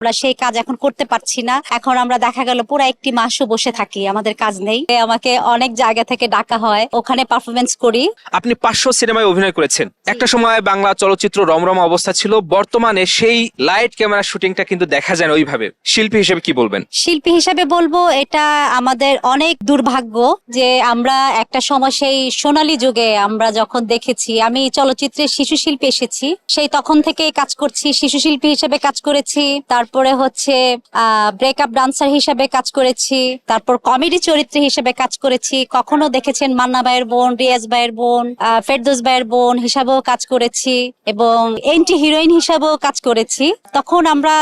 আমরা সেই কাজ এখন করতে পারছি না। এখন আমরা দেখা গেল পুরো একটি মাসও বসে থাকি, আমাদের কাজ নেই। আমাকে অনেক জায়গা থেকে ডাকা হয়, ওখানে পারফরমেন্স করি। আপনি 500 সিনেমায় অভিনয় করেছেন। একটা সময় বাংলা চলচ্চিত্র রমরমা অবস্থা ছিল, বর্তমানে সেই লাইট ক্যামেরা শুটিংটা কিন্তু দেখা যায় না ওইভাবে। শিল্পী হিসেবে কি বলবেন? শিল্পী হিসেবে বলবো এটা আমাদের অনেক দুর্ভাগ্য যে আমরা একটা সময় সেই সোনালী যুগে আমরা যখন দেখেছি, আমি চলচ্চিত্রে শিশু শিল্পী এসেছি, সেই তখন থেকেই কাজ করছি, শিশু শিল্পী হিসেবে কাজ করেছি। তারপরে হচ্ছে ব্রেকআপ ডান্সার হিসেবে কাজ করেছি, তারপর কমেডি চরিত্র হিসেবে কাজ করেছি। কখনো দেখেছেন মান্না ভাইয়ের বোন, রিয়াজ ভাইয়ের বোন, ফেরদৌস ভাইয়ের বোন হিসাবেও কাজ করেছি এবং এন্টি হিরোইন হিসাবেও কাজ করেছি। তখন আমরা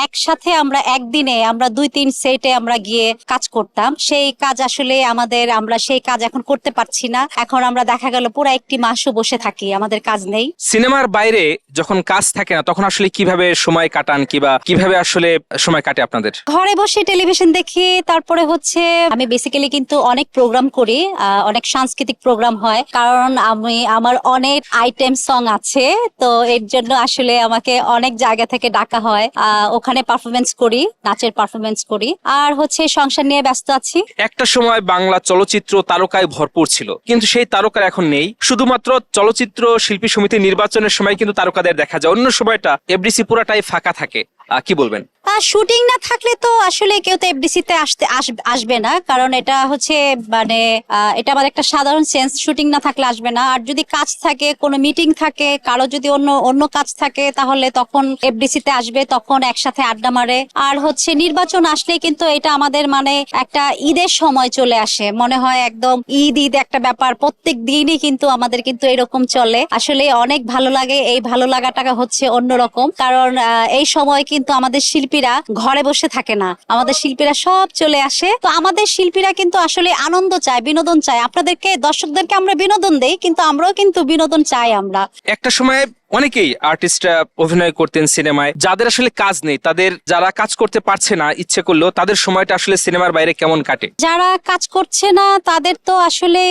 একসাথে আমরা একদিনে আমরা 2-3 সেটে আমরা গিয়ে কাজ করতাম। সেই কাজ আসলে আমরা সেই কাজ এখন করতে পারছি না। এখন আমরা দেখা গেল পুরো একটি মাসও বসে থাকি, আমাদের কাজ নেই। সিনেমার বাইরে যখন কাজ থাকে না তখন আসলে কিভাবে সময় কাটান, কিবা কিভাবে আসলে সময় কাটে আপনাদের? ঘরে বসে টেলিভিশন দেখি, তারপরে হচ্ছে আমি বেসিক্যালি কিন্তু অনেক প্রোগ্রাম করি, অনেক সাংস্কৃতিক প্রোগ্রাম হয়, কারণ আমার অনেক আইটেম সং আছে। তো এর জন্য আসলে আমাকে অনেক জায়গা থেকে ডাকা হয়, ওখানে পারফরমেন্স করি, নাচের পারফরমেন্স করি। আর হচ্ছে সংসার নিয়ে ব্যস্ত আছি। একটা সময় বাংলা চলচ্চিত্র তারকায় ভরপুর ছিল, কিন্তু সেই তারকা এখন নেই। শুধুমাত্র চলচ্চিত্র শিল্পী সমিতি নির্বাচনের সময় কিন্তু তারকাদের দেখা যায়, অন্য সময়টা এফডিসি পুরাটাই ফাঁকা থাকে। কি বলবেন? শুটিং না থাকলে তো আসলে কেউ তো এফডিসি তে আসবে না, কারণ এটা হচ্ছে মানে এটা আমার একটা সাধারণ সেন্স। শুটিং না থাকলে আসবে না। আর যদি কাজ থাকে, কোনো মিটিং থাকে, কারো যদি অন্য কাজ থাকে, তাহলে তখন এফডিসি তে আসবে, তখন একসাথে আড্ডা মারে। আর হচ্ছে নির্বাচন আসলে কিন্তু এটা আমাদের মানে একটা ঈদের সময় চলে আসে, মনে হয় একদম ঈদ একটা ব্যাপার। প্রত্যেক দিনই কিন্তু আমাদের কিন্তু এরকম চলে। আসলে অনেক ভালো লাগে, এই ভালো লাগাটা হচ্ছে অন্যরকম, কারণ এই সময় কিন্তু আমাদের শিল্পীরা ঘরে বসে থাকে না, আমাদের শিল্পীরা সব চলে আসে। তো আমাদের শিল্পীরা কিন্তু আসলে আনন্দ চায়, বিনোদন চায়। আপনাদেরকে, দর্শকদেরকে আমরা বিনোদন দেই, কিন্তু আমরাও কিন্তু বিনোদন চাই। আমরা একটা সময় অনেকেই আর্টিস্টরা অভিনয় করতেন সিনেমায়, যাদের আসলে কাজ নেই, তাদের যারা কাজ করতে পারছে না ইচ্ছে করলেও, তাদের সময়টা আসলে সিনেমার বাইরে কেমন কাটে? যারা কাজ করছে না তাদের তো আসলে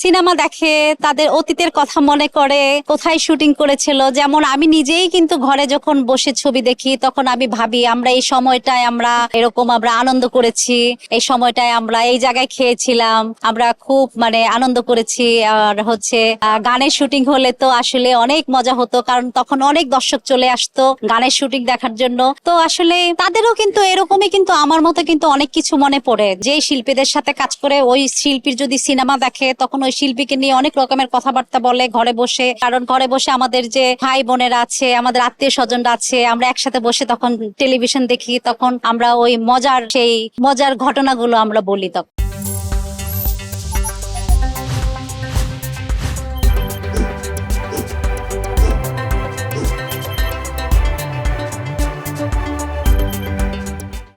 সিনেমা দেখে, তাদের অতীতের কথা মনে করে, কোথায় শুটিং করেছিল। যেমন আমি নিজেই কিন্তু ঘরে যখন বসে ছবি দেখি, তখন আমি ভাবি আমরা এই সময়টায় আমরা আনন্দ করেছি, এই সময়টায় আমরা এই জায়গায় খেয়েছিলাম, আমরা খুব মানে আনন্দ করেছি। আর হচ্ছে গানের শুটিং হলে তো আসলে অনেক মজা হতো, কারণ তখন অনেক দর্শক চলে আসতো গানের শুটিং দেখার জন্য। তো আসলে তাদেরও কিন্তু এরকমই, কিন্তু আমার মতো কিন্তু অনেক কিছু মনে পড়ে। যে শিল্পীদের সাথে কাজ করে, ওই শিল্পীর যদি সিনেমা দেখে, তখন ওই শিল্পীকে নিয়ে অনেক রকমের কথাবার্তা বলে ঘরে বসে। কারণ ঘরে বসে আমাদের যে ভাই বোনেরা আছে, আমাদের আত্মীয় স্বজনরা আছে, আমরা একসাথে বসে তখন টেলিভিশন দেখি, তখন আমরা ওই সেই মজার ঘটনাগুলো আমরা বলি তখন।